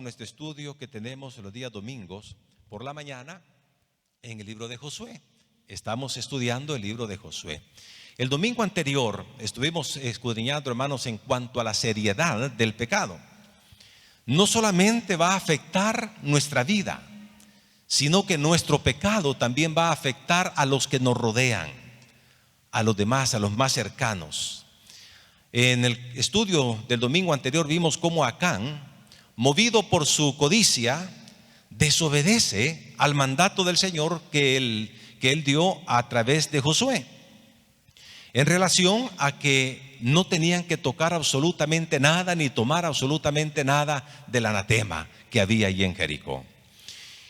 Nuestro estudio que tenemos los días domingos por la mañana en el libro de Josué. Estamos estudiando el libro de Josué. El domingo anterior estuvimos escudriñando, hermanos, en cuanto a la seriedad del pecado. No solamente va a afectar nuestra vida, sino que nuestro pecado también va a afectar a los que nos rodean, a los demás, a los más cercanos. En el estudio del domingo anterior vimos cómo Acán, movido por su codicia, desobedece al mandato del Señor que él dio a través de Josué, en relación a que no tenían que tocar absolutamente nada ni tomar absolutamente nada del anatema que había allí en Jericó.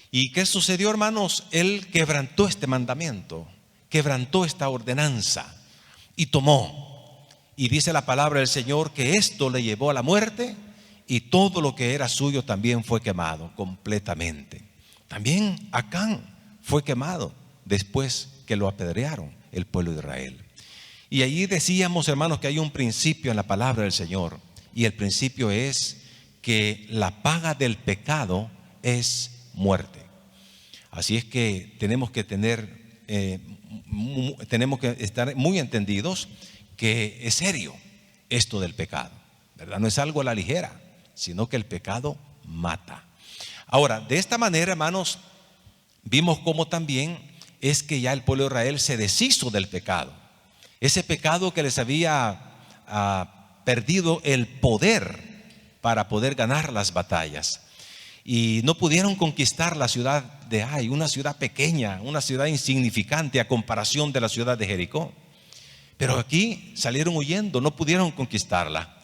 ¿Y qué sucedió, hermanos? Él quebrantó este mandamiento, quebrantó esta ordenanza y tomó. Y dice la palabra del Señor que esto le llevó a la muerte, y todo lo que era suyo también fue quemado completamente. También Acán fue quemado después que lo apedrearon el pueblo de Israel. Y allí decíamos, hermanos, que hay un principio en la palabra del Señor, y el principio es que la paga del pecado es muerte. Así es que tenemos que estar muy entendidos que es serio esto del pecado, ¿verdad? No es algo a la ligera, sino que el pecado mata. Ahora, de esta manera, hermanos, vimos cómo también es que ya el pueblo de Israel se deshizo del pecado. Ese pecado que les había perdido el poder para poder ganar las batallas. Y no pudieron conquistar la ciudad de Ai, una ciudad pequeña, una ciudad insignificante a comparación de la ciudad de Jericó. Pero aquí salieron huyendo, no pudieron conquistarla.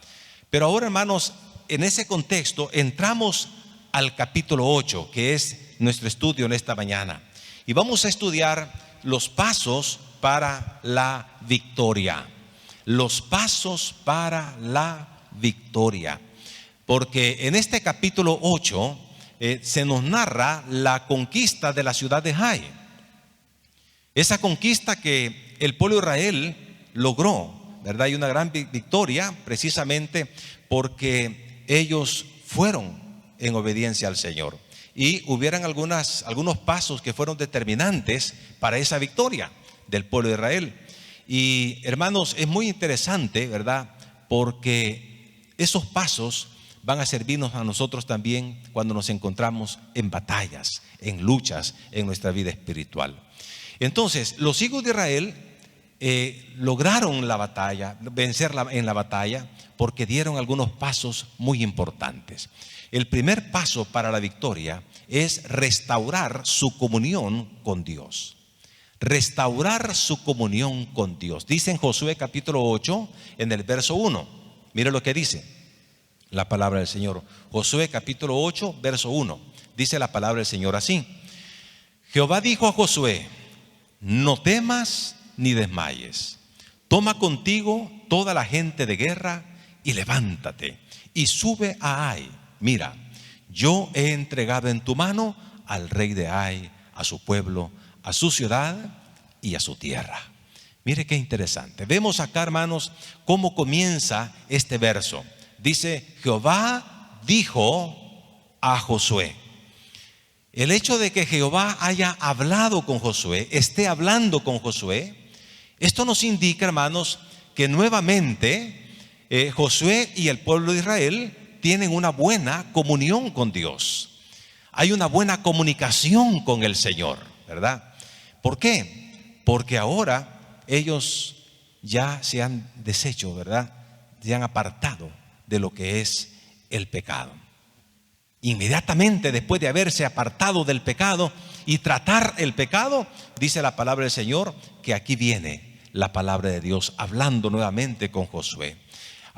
Pero ahora, hermanos, en ese contexto entramos al capítulo 8, que es nuestro estudio en esta mañana. Y vamos a estudiar los pasos para la victoria. Los pasos para la victoria. Porque en este capítulo 8 se nos narra la conquista de la ciudad de Ai. Esa conquista que el pueblo de Israel logró, ¿verdad? Y una gran victoria precisamente porque ellos fueron en obediencia al Señor. Y hubieran algunos pasos que fueron determinantes para esa victoria del pueblo de Israel. Y hermanos, es muy interesante, ¿verdad? Porque esos pasos van a servirnos a nosotros también cuando nos encontramos en batallas, en luchas en nuestra vida espiritual. Entonces, los hijos de Israel lograron la batalla, vencerla en la batalla, porque dieron algunos pasos muy importantes. El primer paso para la victoria es restaurar su comunión con Dios. Restaurar su comunión con Dios. Dice en Josué capítulo 8, en el verso 1. Mire lo que dice la palabra del Señor. Josué capítulo 8, verso 1. Dice la palabra del Señor así: Jehová dijo a Josué: no temas ni desmayes. Toma contigo toda la gente de guerra y levántate y sube a Ai. Mira, yo he entregado en tu mano al rey de Ai, a su pueblo, a su ciudad y a su tierra. Mire qué interesante. Vemos acá, hermanos, cómo comienza este verso. Dice: Jehová dijo a Josué. El hecho de que Jehová haya hablado con Josué, esté hablando con Josué, esto nos indica, hermanos, que nuevamente Josué y el pueblo de Israel tienen una buena comunión con Dios. Hay una buena comunicación con el Señor, ¿verdad? ¿Por qué? Porque ahora ellos ya se han deshecho, ¿verdad? Se han apartado de lo que es el pecado. Inmediatamente después de haberse apartado del pecado y tratar el pecado, dice la palabra del Señor que aquí viene la palabra de Dios hablando nuevamente con Josué.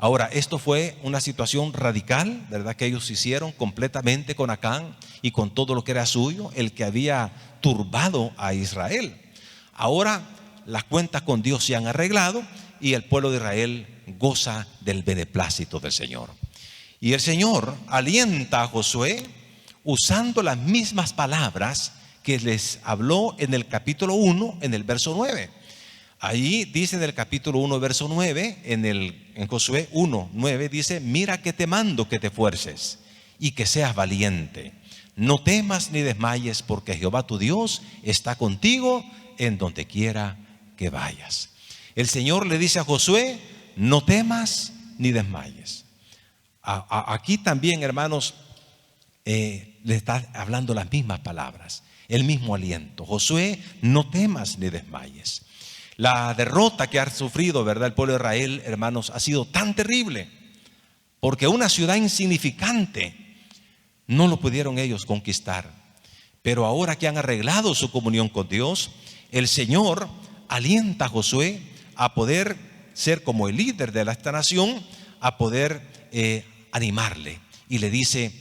Ahora, esto fue una situación radical, ¿verdad? Que ellos hicieron completamente con Acán y con todo lo que era suyo, el que había turbado a Israel. Ahora las cuentas con Dios se han arreglado y el pueblo de Israel goza del beneplácito del Señor. Y el Señor alienta a Josué usando las mismas palabras que les habló en el capítulo 1, en el verso 9. Ahí dice en el capítulo 1, verso 9, en Josué 1, 9, dice: mira que te mando que te esfuerces y que seas valiente. No temas ni desmayes, porque Jehová tu Dios está contigo en donde quiera que vayas. El Señor le dice a Josué: no temas ni desmayes. Aquí también, hermanos, le está hablando las mismas palabras, el mismo aliento. Josué, no temas ni desmayes. La derrota que ha sufrido, ¿verdad?, el pueblo de Israel, hermanos, ha sido tan terrible, porque una ciudad insignificante no lo pudieron ellos conquistar. Pero ahora que han arreglado su comunión con Dios, el Señor alienta a Josué a poder ser como el líder de esta nación, a poder animarle, y le dice: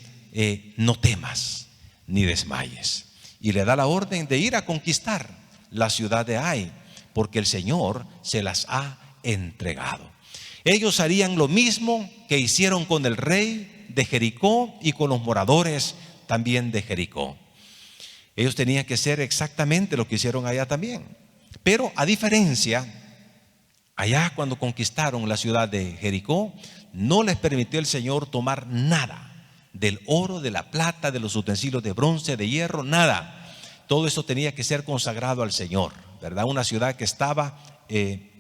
no temas ni desmayes. Y le da la orden de ir a conquistar la ciudad de Ai, porque el Señor se las ha entregado. Ellos harían lo mismo que hicieron con el rey de Jericó y con los moradores también de Jericó. Ellos tenían que hacer exactamente lo que hicieron allá también. Pero a diferencia, allá cuando conquistaron la ciudad de Jericó, no les permitió el Señor tomar nada del oro, de la plata, de los utensilios de bronce, de hierro, nada. Todo eso tenía que ser consagrado al Señor, ¿verdad? Una ciudad que estaba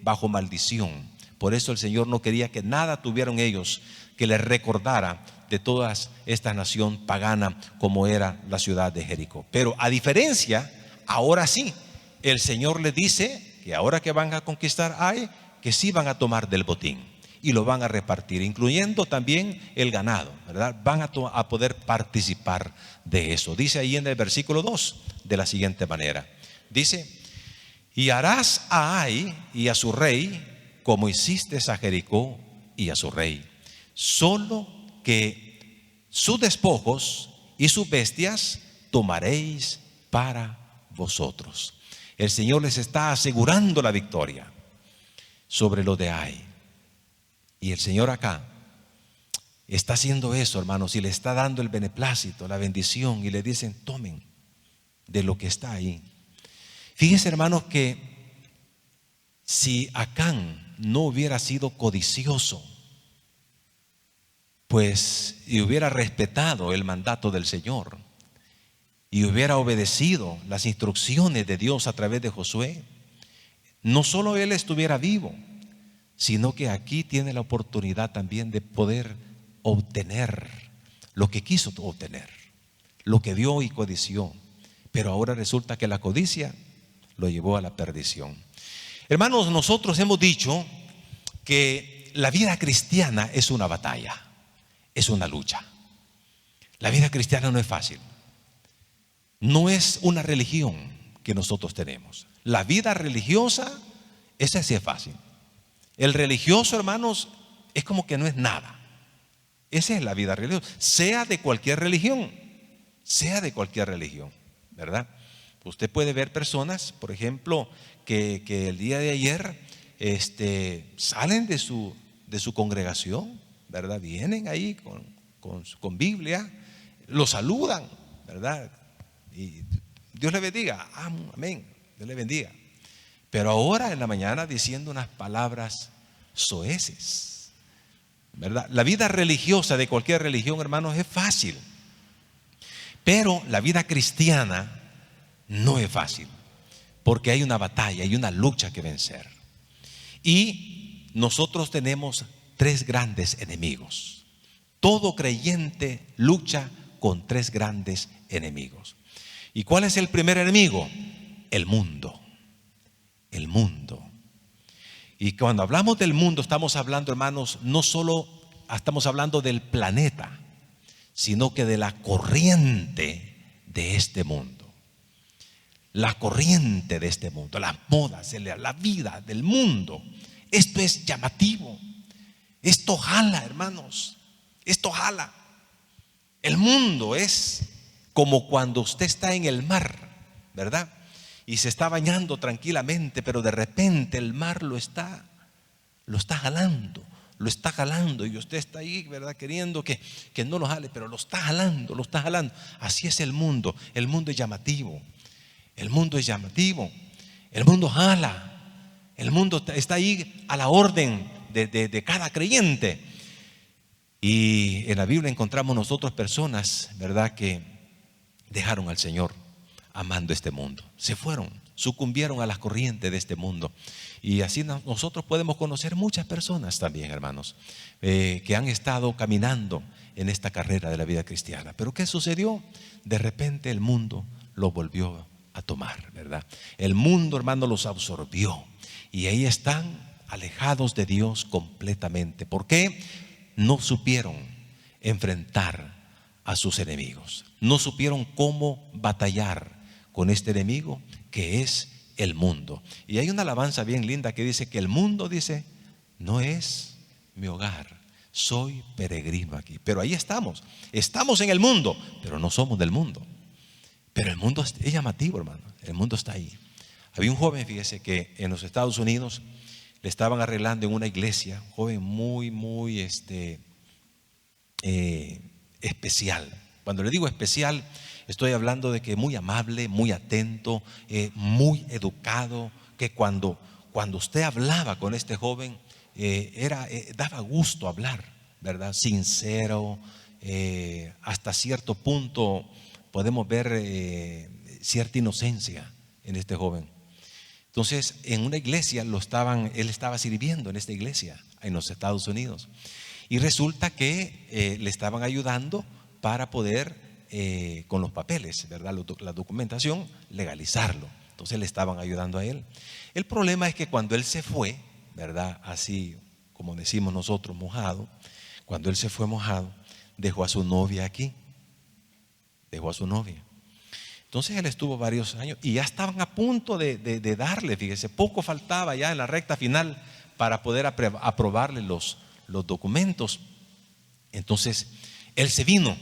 bajo maldición. Por eso el Señor no quería que nada tuvieran ellos que les recordara de toda esta nación pagana como era la ciudad de Jericó. Pero a diferencia, ahora sí, el Señor les dice que ahora que van a conquistar Ai, que sí van a tomar del botín y lo van a repartir, incluyendo también el ganado, ¿verdad? Van a poder participar de eso. Dice ahí en el versículo 2 de la siguiente manera. Dice: y harás a Ai y a su rey como hiciste a Jericó y a su rey, solo que sus despojos y sus bestias tomaréis para vosotros. El Señor les está asegurando la victoria sobre lo de Ai. Y el Señor acá está haciendo eso, hermanos, y le está dando el beneplácito, la bendición, y le dicen: tomen de lo que está ahí. Fíjense, hermanos, que si Acán no hubiera sido codicioso, pues, y hubiera respetado el mandato del Señor y hubiera obedecido las instrucciones de Dios a través de Josué, no solo él estuviera vivo, sino que aquí tiene la oportunidad también de poder obtener lo que quiso obtener, lo que dio y codició. Pero ahora resulta que la codicia lo llevó a la perdición. Hermanos, nosotros hemos dicho que la vida cristiana es una batalla, es una lucha. La vida cristiana no es fácil. No es una religión que nosotros tenemos. La vida religiosa, esa sí es fácil. El religioso, hermanos, es como que no es nada. Esa es la vida religiosa, sea de cualquier religión, ¿verdad? Usted puede ver personas, por ejemplo, que el día de ayer salen de su congregación, ¿verdad? Vienen ahí con Biblia, lo saludan, ¿verdad? Y Dios le bendiga, amén, Dios le bendiga. Pero ahora en la mañana diciendo unas palabras soeces, ¿verdad? La vida religiosa de cualquier religión, hermanos, es fácil. Pero la vida cristiana no es fácil, porque hay una batalla, hay una lucha que vencer. Y nosotros tenemos tres grandes enemigos. Todo creyente lucha con tres grandes enemigos. ¿Y cuál es el primer enemigo? El mundo. El mundo. Y cuando hablamos del mundo, estamos hablando, hermanos, no solo estamos hablando del planeta, sino que de la corriente de este mundo. La corriente de este mundo, las modas, la vida del mundo. Esto es llamativo. Esto jala, hermanos. Esto jala. El mundo es como cuando usted está en el mar, ¿verdad? Y se está bañando tranquilamente, pero de repente el mar lo está jalando, y usted está ahí, ¿verdad? Queriendo que no lo jale, pero lo está jalando. Así es el mundo. El mundo es llamativo. El mundo jala. El mundo está ahí a la orden de cada creyente. Y en la Biblia encontramos nosotros personas, ¿verdad?, que dejaron al Señor amando este mundo. Se fueron, sucumbieron a las corrientes de este mundo. Y así nosotros podemos conocer muchas personas también, hermanos, que han estado caminando en esta carrera de la vida cristiana. Pero ¿qué sucedió? De repente el mundo los volvió a tomar, ¿verdad? El mundo, hermano, los absorbió. Y ahí están alejados de Dios completamente. ¿Por qué? No supieron enfrentar a sus enemigos. No supieron cómo batallar con este enemigo que es el mundo. Y hay una alabanza bien linda que dice que el mundo, dice, no es mi hogar, soy peregrino aquí. Pero ahí estamos en el mundo, pero no somos del mundo. Pero el mundo es llamativo, hermano, el mundo está ahí. Había un joven, fíjese, que en los Estados Unidos le estaban arreglando en una iglesia, un joven muy especial. Cuando le digo especial, estoy hablando de que muy amable, muy atento, muy educado, que cuando usted hablaba con este joven, daba gusto hablar, ¿verdad? Sincero, hasta cierto punto podemos ver cierta inocencia en este joven. Entonces, en una iglesia él estaba sirviendo en esta iglesia en los Estados Unidos. Y resulta que le estaban ayudando para poder, con los papeles, ¿verdad?, la documentación, legalizarlo. Entonces le estaban ayudando a él. El problema es que cuando él se fue, ¿verdad?, así como decimos nosotros, mojado, cuando él se fue mojado, dejó a su novia aquí. Dejó a su novia. Entonces él estuvo varios años y ya estaban a punto de darle, fíjese, poco faltaba ya en la recta final para poder aprobarle los documentos. Entonces él se vino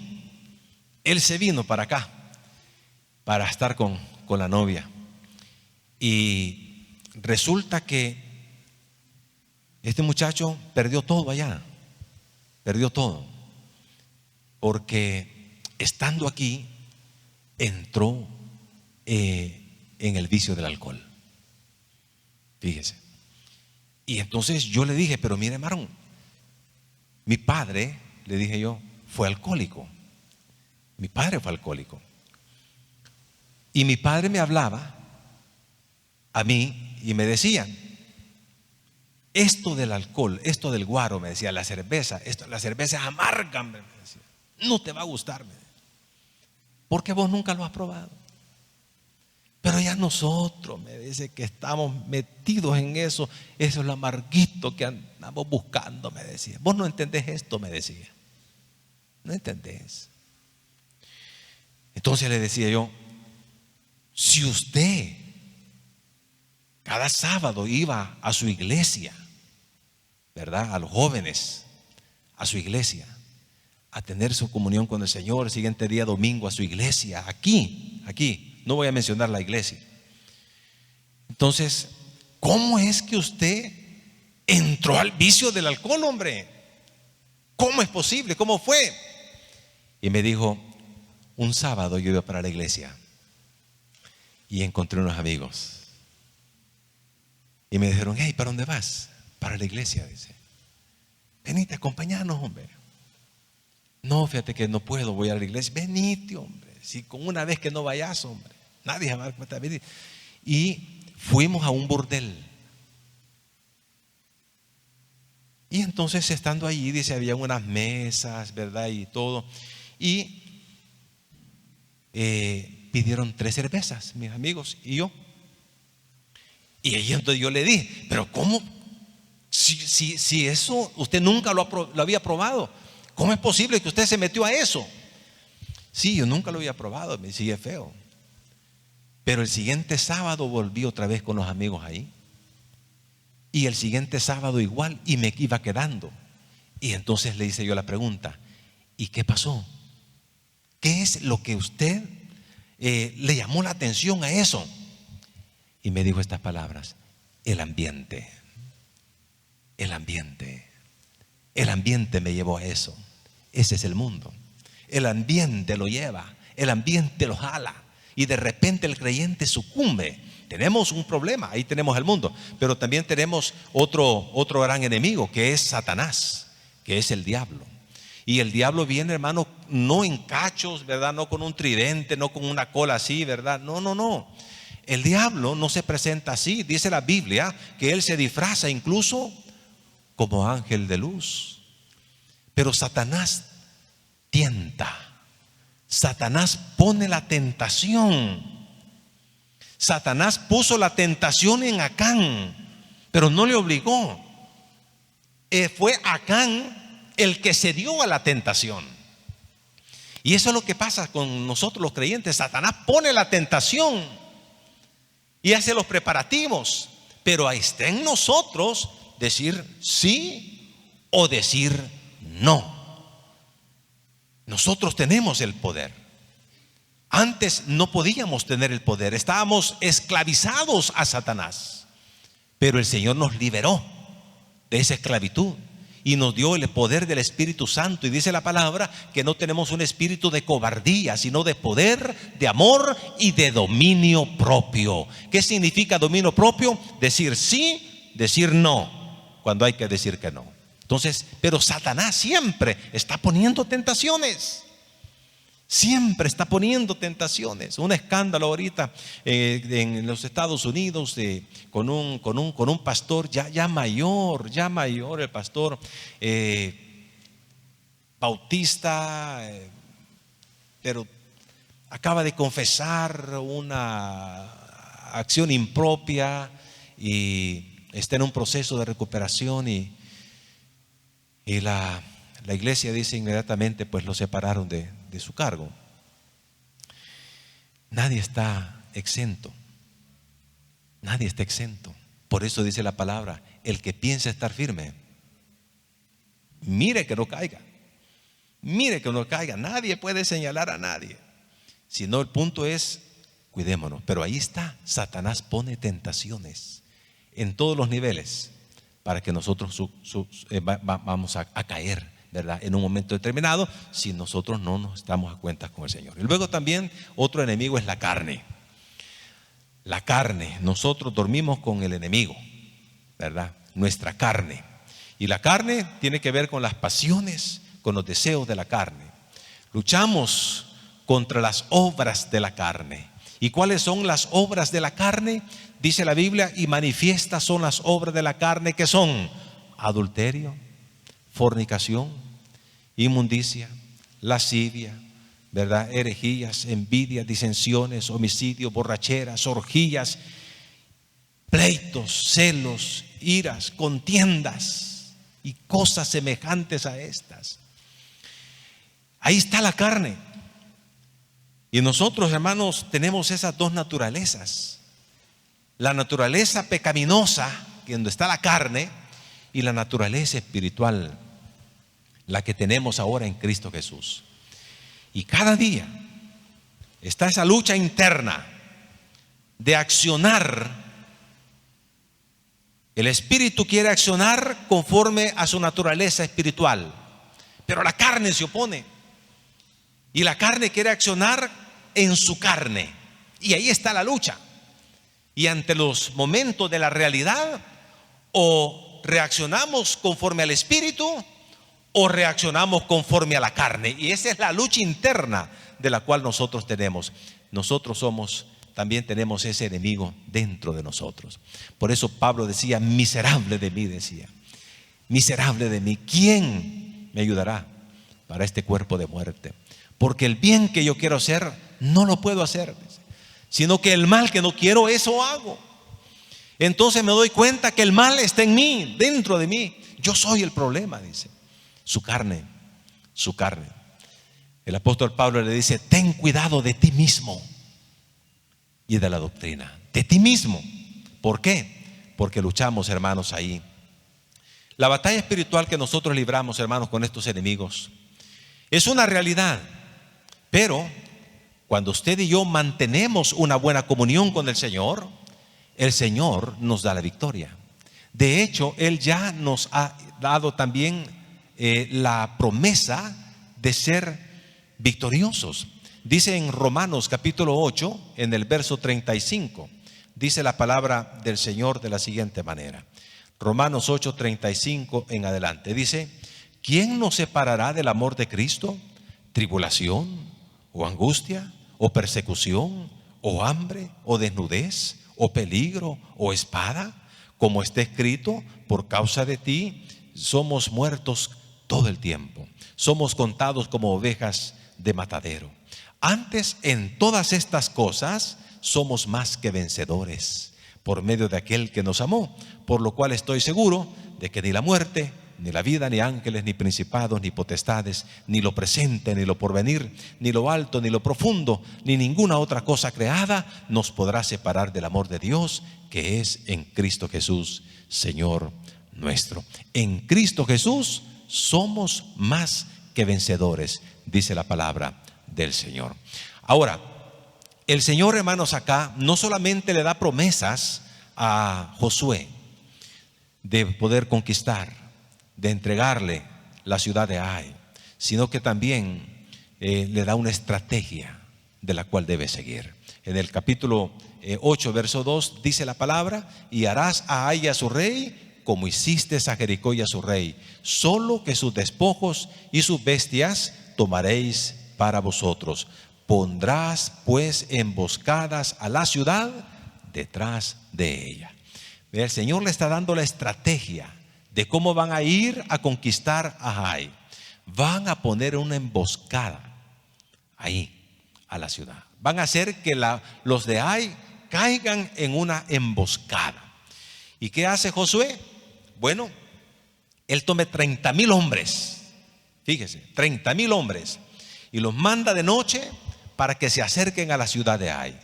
para acá para estar con la novia. Y resulta que este muchacho perdió todo allá, perdió todo, porque estando aquí entró en el vicio del alcohol. Fíjese. Y entonces yo le dije, pero mire, Marón, mi padre, le dije yo, fue alcohólico. Mi padre fue alcohólico. Y mi padre me hablaba a mí y me decía, esto del alcohol, esto del guaro, me decía, la cerveza es amarga, me decía, no te va a gustar, me decía, porque vos nunca lo has probado. Pero ya nosotros, me dice, que estamos metidos en eso es lo amarguito que andamos buscando, me decía. Vos no entendés esto, me decía. No entendés. Entonces le decía yo, si usted cada sábado iba a su iglesia, ¿verdad?, a los jóvenes, a su iglesia, a tener su comunión con el Señor, el siguiente día domingo a su iglesia, aquí, no voy a mencionar la iglesia. Entonces, ¿cómo es que usted entró al vicio del alcohol, hombre? ¿Cómo es posible? ¿Cómo fue? Y me dijo, un sábado yo iba para la iglesia y encontré unos amigos y me dijeron, hey, ¿para dónde vas? Para la iglesia, dice. Venite, acompañanos, hombre. No, fíjate que no puedo, voy a la iglesia. Venite, hombre. Si con una vez que no vayas, hombre, nadie jamás puede venir. Y fuimos a un burdel. Y entonces, estando allí, dice, había unas mesas, ¿verdad?, y todo. Y pidieron 3 cervezas, mis amigos y yo. Y ahí entonces yo le dije, pero ¿cómo? Si eso usted nunca lo había probado, ¿cómo es posible que usted se metió a eso? Sí, yo nunca lo había probado, me sigue feo. Pero el siguiente sábado volví otra vez con los amigos ahí. Y el siguiente sábado igual, y me iba quedando. Y entonces le hice yo la pregunta, ¿y qué pasó? ¿Qué es lo que usted le llamó la atención a eso? Y me dijo estas palabras, el ambiente. El ambiente me llevó a eso. Ese es el mundo. El ambiente lo lleva, el ambiente lo jala, y de repente el creyente sucumbe. Tenemos un problema, ahí tenemos el mundo, pero también tenemos otro gran enemigo, que es Satanás, que es el diablo. Y el diablo viene, hermano, no en cachos, ¿verdad? No con un tridente, no con una cola así, ¿verdad? No, no, no. El diablo no se presenta así. Dice la Biblia que él se disfraza incluso como ángel de luz. Pero Satanás tienta. Satanás pone la tentación. Satanás puso la tentación en Acán, pero no le obligó. Fue Acán el que se dio a la tentación. Y eso es lo que pasa con nosotros los creyentes. Satanás pone la tentación y hace los preparativos, pero ahí está en nosotros decir sí o decir no. Nosotros tenemos el poder. Antes no podíamos tener el poder, estábamos esclavizados a Satanás, pero el Señor nos liberó de esa esclavitud y nos dio el poder del Espíritu Santo. Y dice la palabra que no tenemos un espíritu de cobardía, sino de poder, de amor y de dominio propio. ¿Qué significa dominio propio? Decir sí, decir no, cuando hay que decir que no. Entonces, pero Satanás siempre está poniendo tentaciones. Siempre está poniendo tentaciones. Un escándalo ahorita en los Estados Unidos con un pastor ya mayor, el pastor bautista, pero acaba de confesar una acción impropia y está en un proceso de recuperación y la iglesia dice inmediatamente, pues lo separaron de su cargo. Nadie está exento. Nadie está exento. Por eso dice la palabra, el que piensa estar firme, mire que no caiga. Mire que no caiga. Nadie puede señalar a nadie. Sino el punto es, cuidémonos. Pero ahí está, Satanás pone tentaciones en todos los niveles para que nosotros vamos a caer, ¿verdad? En un momento determinado, si nosotros no nos damos a cuenta con el Señor. Y luego también otro enemigo es la carne. La carne, nosotros dormimos con el enemigo, ¿verdad? Nuestra carne. Y la carne tiene que ver con las pasiones, con los deseos de la carne. Luchamos contra las obras de la carne. ¿Y cuáles son las obras de la carne? Dice la Biblia, y manifiestas son las obras de la carne, que son adulterio, fornicación, inmundicia, lascivia, ¿verdad? Herejías, envidias, disensiones, homicidios, borracheras, orgías, pleitos, celos, iras, contiendas y cosas semejantes a estas. Ahí está la carne. Y nosotros, hermanos, tenemos esas dos naturalezas. La naturaleza pecaminosa, donde está la carne, y la naturaleza espiritual, la que tenemos ahora en Cristo Jesús. Y cada día está esa lucha interna de accionar. El espíritu quiere accionar conforme a su naturaleza espiritual, pero la carne se opone. Y la carne quiere accionar en su carne. Y ahí está la lucha. Y ante los momentos de la realidad, o reaccionamos conforme al espíritu, o reaccionamos conforme a la carne. Y esa es la lucha interna de la cual nosotros tenemos. Nosotros también tenemos ese enemigo dentro de nosotros. Por eso Pablo decía, miserable de mí, decía, miserable de mí, ¿quién me ayudará para este cuerpo de muerte? Porque el bien que yo quiero hacer, no lo puedo hacer, sino que el mal que no quiero, eso hago. Entonces me doy cuenta que el mal está en mí, dentro de mí. Yo soy el problema, dice. Su carne. El apóstol Pablo le dice, ten cuidado de ti mismo y de la doctrina. De ti mismo. ¿Por qué? Porque luchamos, hermanos, ahí. La batalla espiritual que nosotros libramos, hermanos, con estos enemigos es una realidad. Pero cuando usted y yo mantenemos una buena comunión con el Señor nos da la victoria. De hecho, Él ya nos ha dado también la promesa de ser victoriosos. Dice en Romanos capítulo 8, en el verso 35, dice la palabra del Señor de la siguiente manera. Romanos 8:35 en adelante. Dice, ¿quién nos separará del amor de Cristo? ¿Tribulación, o angustia, o persecución, o hambre, o desnudez, o peligro, o espada? Como está escrito, por causa de ti somos muertos todo el tiempo, somos contados como ovejas de matadero. Antes, en todas estas cosas somos más que vencedores por medio de aquel que nos amó, por lo cual estoy seguro de que ni la muerte, ni la vida, ni ángeles, ni principados, ni potestades, ni lo presente, ni lo porvenir, ni lo alto, ni lo profundo, ni ninguna otra cosa creada nos podrá separar del amor de Dios que es en Cristo Jesús, Señor nuestro. En Cristo Jesús somos más que vencedores, dice la palabra del Señor. Ahora, el Señor, hermanos, acá no solamente le da promesas a Josué de poder conquistar, de entregarle la ciudad de Ai, sino que también le da una estrategia de la cual debe seguir. En el capítulo 8, verso 2, dice la palabra: y harás a Ai y a su rey como hiciste a Jericó y a su rey, solo que sus despojos y sus bestias tomaréis para vosotros. Pondrás pues emboscadas a la ciudad detrás de ella. El Señor le está dando la estrategia de cómo van a ir a conquistar a Ai. Van a poner una emboscada ahí a la ciudad. Van a hacer que los de Ai caigan en una emboscada. ¿Y qué hace Josué? Bueno, él toma 30,000 hombres. Fíjese, 30,000 hombres, y los manda de noche para que se acerquen a la ciudad de Ai.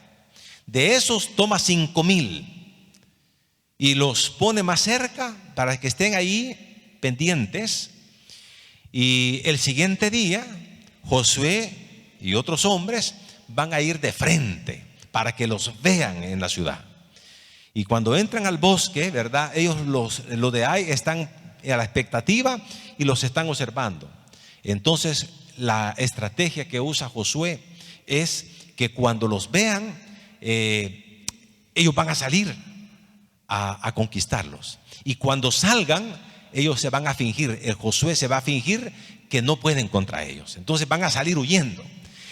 De esos toma 5,000 y los pone más cerca para que estén ahí pendientes. Y el siguiente día Josué y otros hombres van a ir de frente para que los vean en la ciudad. Y cuando entran al bosque, ¿verdad?, ellos los de Ai están a la expectativa y los están observando. Entonces la estrategia que usa Josué es que cuando los vean, ellos van a salir a conquistarlos. Y cuando salgan, ellos se van a fingir, Josué se va a fingir que no pueden contra ellos. Entonces van a salir huyendo.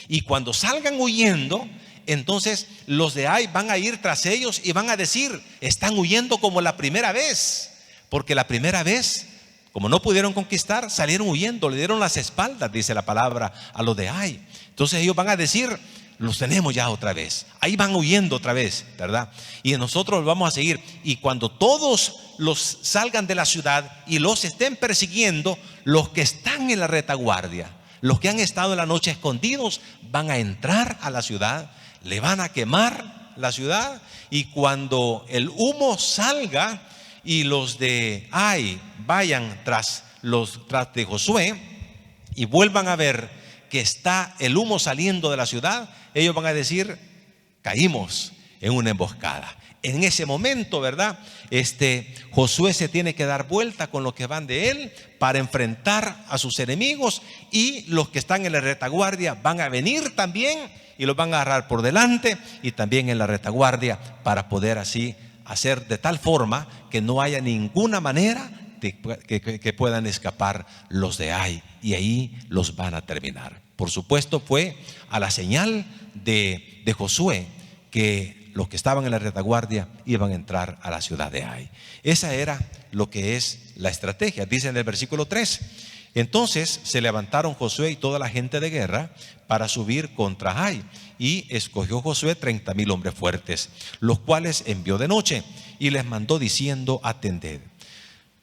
Y cuando salgan huyendo, entonces los de Ai van a ir tras ellos y van a decir: están huyendo como la primera vez. Porque la primera vez, como no pudieron conquistar, salieron huyendo, le dieron las espaldas, dice la palabra, a los de Ai. Entonces ellos van a decir: los tenemos ya otra vez. Ahí van huyendo otra vez, ¿verdad? Y nosotros los vamos a seguir. Y cuando todos los salgan de la ciudad y los estén persiguiendo, los que están en la retaguardia, los que han estado en la noche escondidos, van a entrar a la ciudad, le van a quemar la ciudad. Y cuando el humo salga y los de Ai vayan tras de Josué y vuelvan a ver que está el humo saliendo de la ciudad, ellos van a decir: caímos en una emboscada. En ese momento, ¿verdad?, Josué se tiene que dar vuelta con los que van de él para enfrentar a sus enemigos, y los que están en la retaguardia van a venir también y los van a agarrar por delante y también en la retaguardia, para poder así hacer de tal forma que no haya ninguna manera que puedan escapar los de Ai, y ahí los van a terminar. Por supuesto, fue a la señal de Josué que los que estaban en la retaguardia iban a entrar a la ciudad de Ai. Esa era lo que es la estrategia. Dice en el versículo 3: entonces se levantaron Josué y toda la gente de guerra para subir contra Ai, y escogió Josué 30,000 hombres fuertes, los cuales envió de noche y les mandó diciendo: atended,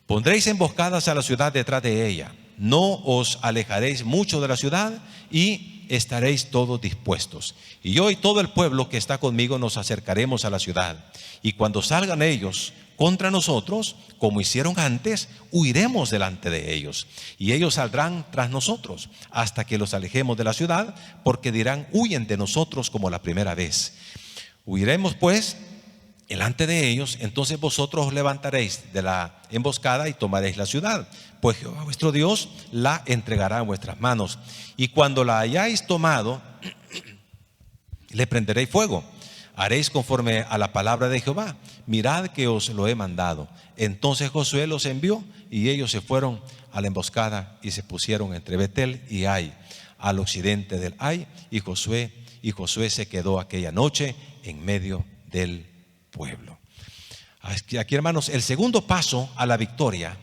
pondréis emboscadas a la ciudad detrás de ella, no os alejaréis mucho de la ciudad y estaréis todos dispuestos. Y yo y todo el pueblo que está conmigo nos acercaremos a la ciudad, y cuando salgan ellos contra nosotros, como hicieron antes, huiremos delante de ellos, y ellos saldrán tras nosotros hasta que los alejemos de la ciudad, porque dirán: huyen de nosotros como la primera vez. Huiremos pues delante de ellos, entonces vosotros os levantaréis de la emboscada y tomaréis la ciudad, pues Jehová vuestro Dios la entregará en vuestras manos. Y cuando la hayáis tomado, le prenderéis fuego. Haréis conforme a la palabra de Jehová. Mirad que os lo he mandado. Entonces Josué los envió y ellos se fueron a la emboscada y se pusieron entre Betel y Ai, al occidente del Ai, y Josué se quedó aquella noche en medio del pueblo. Aquí, hermanos, el segundo paso a la victoria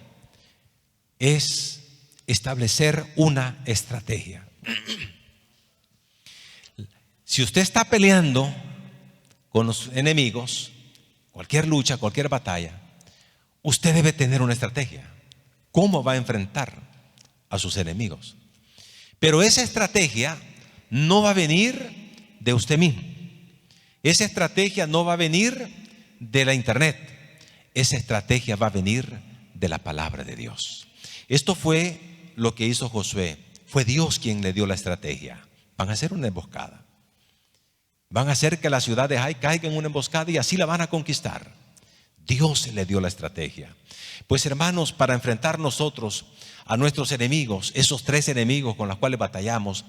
es establecer una estrategia. Si usted está peleando con los enemigos, cualquier lucha, cualquier batalla, usted debe tener una estrategia. ¿Cómo va a enfrentar a sus enemigos? Pero esa estrategia no va a venir de usted mismo. Esa estrategia no va a venir de la internet. Esa estrategia va a venir de la palabra de Dios. Esto fue lo que hizo Josué. Fue Dios quien le dio la estrategia. Van a hacer una emboscada. Van a hacer que la ciudad de Ai caiga en una emboscada y así la van a conquistar. Dios le dio la estrategia. Pues hermanos, para enfrentar nosotros a nuestros enemigos, esos 3 enemigos con los cuales batallamos,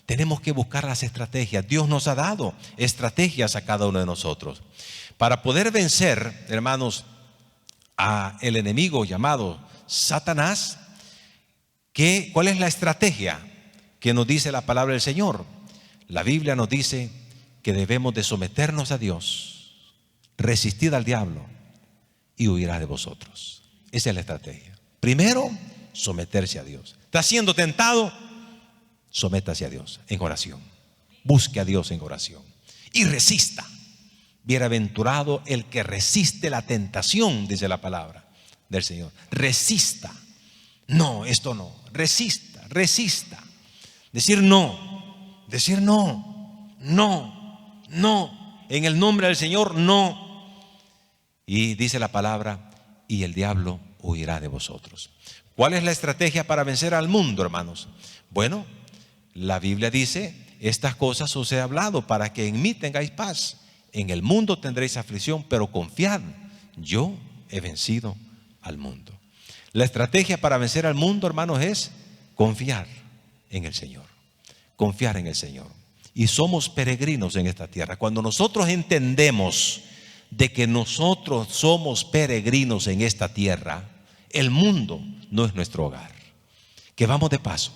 tenemos que buscar las estrategias. Dios nos ha dado estrategias a cada uno de nosotros. Para poder vencer, hermanos, a el enemigo llamado Satanás, ¿cuál es la estrategia que nos dice la palabra del Señor? La Biblia nos dice que debemos de someternos a Dios, resistir al diablo y huirá de vosotros. Esa es la estrategia. Primero, someterse a Dios. ¿Está siendo tentado? Sométase a Dios en oración. Busque a Dios en oración y resista. Bienaventurado el que resiste la tentación, dice la palabra del Señor. Resista. No, esto no. Resista. Decir no. No. En el nombre del Señor, no. Y dice la palabra, y el diablo huirá de vosotros. ¿Cuál es la estrategia para vencer al mundo, hermanos? Bueno, la Biblia dice, estas cosas os he hablado para que en mí tengáis paz. En el mundo tendréis aflicción, pero confiad, yo he vencido al mundo. La estrategia para vencer al mundo, hermanos, es confiar en el Señor. Confiar en el Señor. Y somos peregrinos en esta tierra. Cuando nosotros entendemos de que nosotros somos peregrinos en esta tierra, el mundo no es nuestro hogar. Que vamos de paso.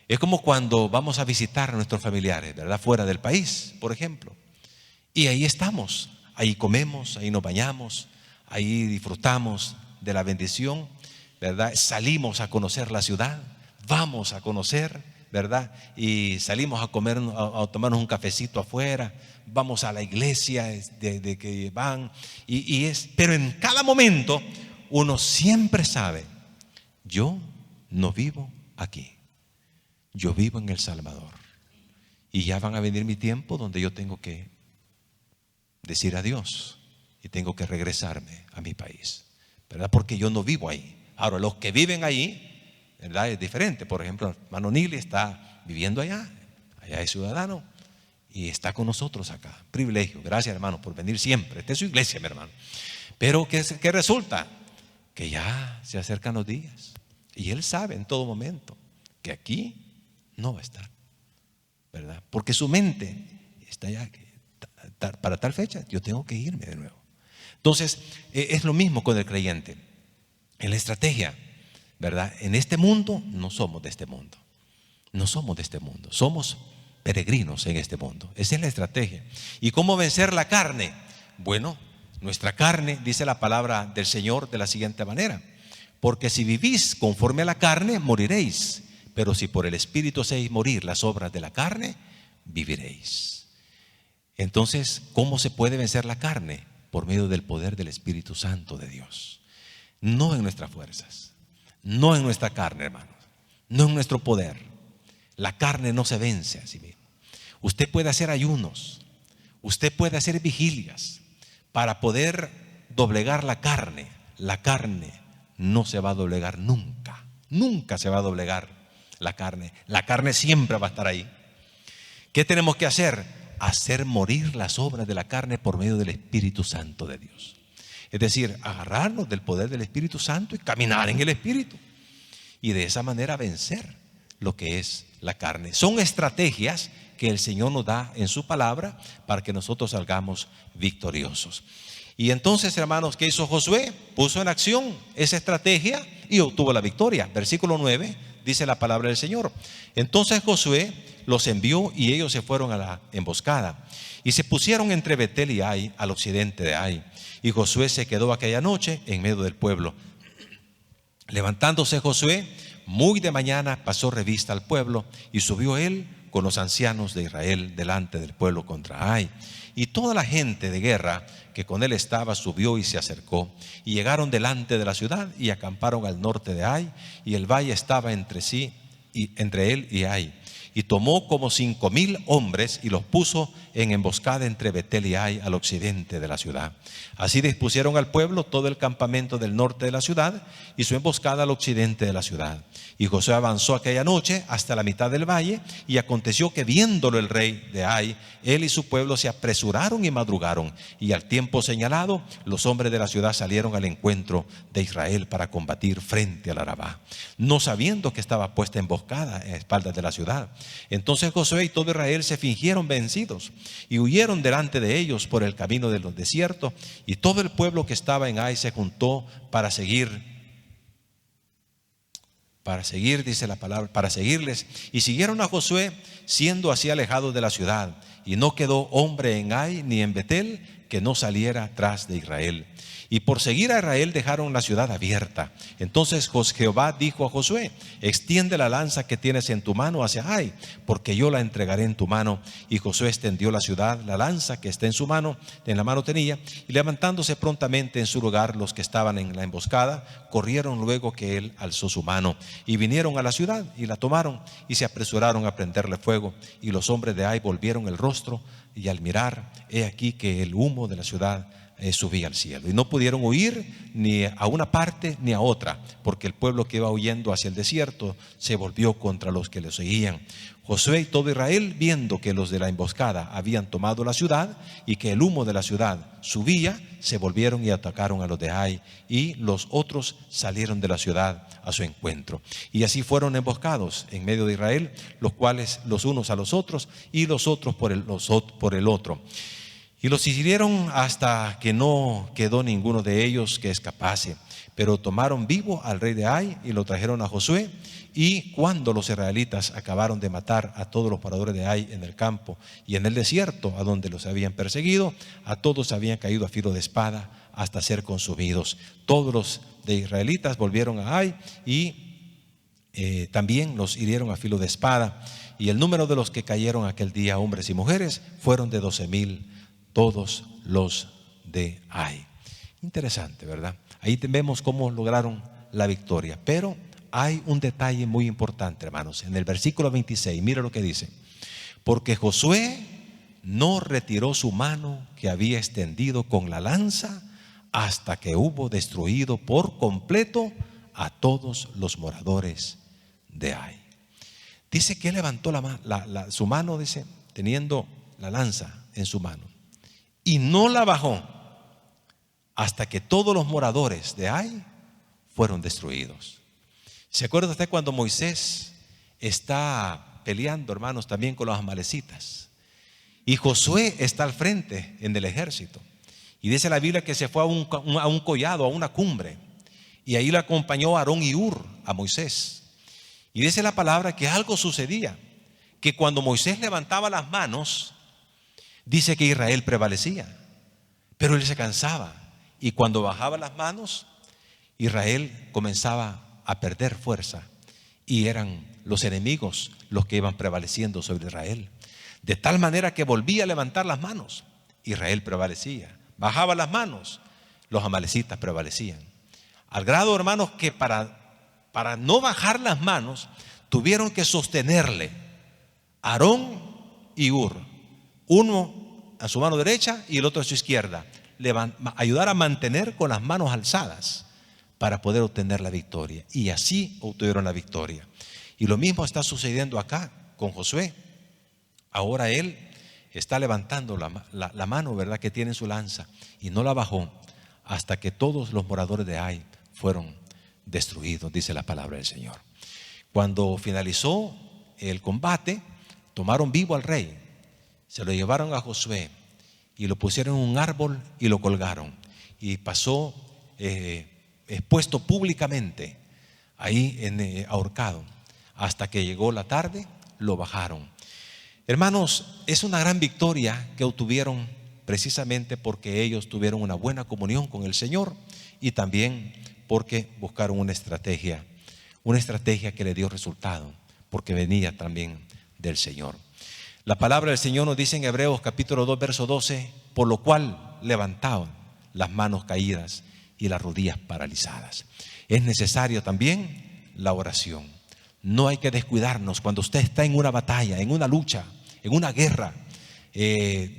Es como cuando vamos a visitar a nuestros familiares, ¿verdad? Fuera del país, por ejemplo. Y ahí estamos, ahí comemos, ahí nos bañamos, ahí disfrutamos de la bendición, ¿verdad? Salimos a conocer la ciudad, vamos a conocer, ¿verdad? Y salimos a comer, a tomarnos un cafecito afuera, vamos a la iglesia de que van, pero en cada momento uno siempre sabe, yo no vivo aquí. Yo vivo en El Salvador y ya van a venir mi tiempo donde yo tengo que decir adiós y tengo que regresarme a mi país, ¿verdad? Porque yo no vivo ahí. Ahora, los que viven ahí, ¿verdad? Es diferente. Por ejemplo, el hermano Nili está viviendo allá es ciudadano y está con nosotros acá. Privilegio. Gracias, hermano, por venir siempre. Esta es su iglesia, mi hermano. Pero ¿qué resulta? Que ya se acercan los días y él sabe en todo momento que aquí no va a estar, ¿verdad? Porque su mente está ya, para tal fecha yo tengo que irme de nuevo. Entonces, es lo mismo con el creyente. En la estrategia, ¿verdad? En este mundo no somos de este mundo. No somos de este mundo. Somos peregrinos en este mundo. Esa es la estrategia. ¿Y cómo vencer la carne? Bueno, nuestra carne, dice la palabra del Señor de la siguiente manera: porque si vivís conforme a la carne, moriréis. Pero si por el Espíritu hacéis morir las obras de la carne, viviréis. Entonces, ¿cómo se puede vencer la carne? Por medio del poder del Espíritu Santo de Dios. No en nuestras fuerzas, no en nuestra carne, hermanos, no en nuestro poder. La carne no se vence a sí misma. Usted puede hacer ayunos, usted puede hacer vigilias para poder doblegar la carne. La carne no se va a doblegar nunca. Nunca se va a doblegar la carne. La carne siempre va a estar ahí. ¿Qué tenemos que hacer? Hacer morir las obras de la carne por medio del Espíritu Santo de Dios. Es decir, agarrarnos del poder del Espíritu Santo y caminar en el Espíritu. Y de esa manera vencer lo que es la carne. Son estrategias que el Señor nos da en su palabra para que nosotros salgamos victoriosos. Y entonces, hermanos, ¿qué hizo Josué? Puso en acción esa estrategia y obtuvo la victoria. Versículo 9 dice la palabra del Señor. Entonces Josué los envió y ellos se fueron a la emboscada y se pusieron entre Betel y Ai, al occidente de Ai. Y Josué se quedó aquella noche en medio del pueblo. Levantándose Josué muy de mañana, pasó revista al pueblo y subió él con los ancianos de Israel delante del pueblo contra Ai. Y toda la gente de guerra que con él estaba subió y se acercó, y llegaron delante de la ciudad y acamparon al norte de Ai, y el valle estaba entre él y Ai. Y tomó como 5,000 hombres y los puso en emboscada entre Betel y Ai, al occidente de la ciudad. Así dispusieron al pueblo todo el campamento del norte de la ciudad y su emboscada al occidente de la ciudad. Y Josué avanzó aquella noche hasta la mitad del valle, y aconteció que viéndolo el rey de Ai, él y su pueblo se apresuraron y madrugaron, y al tiempo señalado los hombres de la ciudad salieron al encuentro de Israel para combatir frente al Arabá, no sabiendo que estaba puesta emboscada a espaldas de la ciudad. Entonces Josué y todo Israel se fingieron vencidos y huyeron delante de ellos por el camino de los desiertos, y todo el pueblo que estaba en Ai se juntó para seguir, dice la palabra, para seguirles, y siguieron a Josué, siendo así alejados de la ciudad, y no quedó hombre en Ai ni en Betel que no saliera tras de Israel. Y por seguir a Israel dejaron la ciudad abierta. Entonces Jehová dijo a Josué: extiende la lanza que tienes en tu mano hacia Ai, porque yo la entregaré en tu mano. Y Josué extendió la ciudad, la lanza que está en su mano, en la mano tenía, y levantándose prontamente en su lugar los que estaban en la emboscada, corrieron luego que él alzó su mano, y vinieron a la ciudad y la tomaron, y se apresuraron a prenderle fuego. Y los hombres de Ai volvieron el rostro, y al mirar, he aquí que el humo de la ciudad subía al cielo, y no pudieron huir ni a una parte ni a otra, porque el pueblo que iba huyendo hacia el desierto se volvió contra los que le seguían. Josué y todo Israel, viendo que los de la emboscada habían tomado la ciudad y que el humo de la ciudad subía, se volvieron y atacaron a los de Ai, y los otros salieron de la ciudad a su encuentro. Y así fueron emboscados en medio de Israel, los cuales los unos a los otros y los otros por el otro. Y los hirieron hasta que no quedó ninguno de ellos que escapase. Pero tomaron vivo al rey de Ai y lo trajeron a Josué. Y cuando los israelitas acabaron de matar a todos los moradores de Ai en el campo y en el desierto, a donde los habían perseguido, a todos habían caído a filo de espada hasta ser consumidos. Todos los de israelitas volvieron a Ai y también los hirieron a filo de espada. Y el número de los que cayeron aquel día, hombres y mujeres, fueron de 12,000. Todos los de Ai. Interesante, ¿verdad? Ahí vemos cómo lograron la victoria. Pero hay un detalle muy importante, hermanos. En el versículo 26, mira lo que dice: porque Josué no retiró su mano que había extendido con la lanza hasta que hubo destruido por completo a todos los moradores de Ai. Dice que él levantó su mano, dice, teniendo la lanza en su mano, y no la bajó hasta que todos los moradores de Ai fueron destruidos. ¿Se acuerda usted cuando Moisés está peleando, hermanos, también con los amalecitas? Y Josué está al frente en el ejército. Y dice la Biblia que se fue a un collado, a una cumbre. Y ahí le acompañó Aarón y Hur a Moisés. Y dice la palabra que algo sucedía, que cuando Moisés levantaba las manos, dice que Israel prevalecía, pero él se cansaba, y cuando bajaba las manos, Israel comenzaba a perder fuerza, y eran los enemigos los que iban prevaleciendo sobre Israel. De tal manera que volvía a levantar las manos, Israel prevalecía. Bajaba las manos, los amalecitas prevalecían. Al grado, hermanos, que para no bajar las manos, tuvieron que sostenerle Aarón y Hur, uno a su mano derecha y el otro a su izquierda, ayudar a mantener con las manos alzadas para poder obtener la victoria. Y así obtuvieron la victoria. Y lo mismo está sucediendo acá con Josué. Ahora él está levantando la mano, ¿verdad?, que tiene en su lanza, y no la bajó hasta que todos los moradores de Ai fueron destruidos, dice la palabra del Señor. Cuando finalizó el combate, tomaron vivo al rey, se lo llevaron a Josué y lo pusieron en un árbol y lo colgaron. y pasó expuesto públicamente ahí ahorcado. Hasta que llegó la tarde, lo bajaron. Hermanos, es una gran victoria que obtuvieron precisamente porque ellos tuvieron una buena comunión con el Señor y también porque buscaron una estrategia que le dio resultado, porque venía también del Señor. La palabra del Señor nos dice en Hebreos capítulo 2, verso 12, por lo cual levantaban las manos caídas y las rodillas paralizadas. Es necesario también la oración. No hay que descuidarnos cuando usted está en una batalla, en una lucha, en una guerra.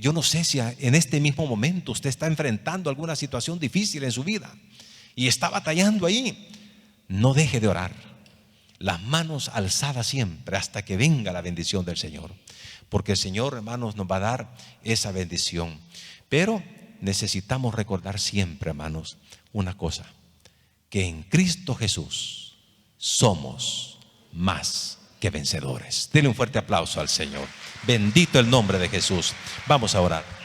Yo no sé si en este mismo momento usted está enfrentando alguna situación difícil en su vida y está batallando ahí. No deje de orar. Las manos alzadas siempre hasta que venga la bendición del Señor. Porque el Señor, hermanos, nos va a dar esa bendición. Pero necesitamos recordar siempre, hermanos, una cosa: que en Cristo Jesús somos más que vencedores. Denle un fuerte aplauso al Señor. Bendito el nombre de Jesús. Vamos a orar.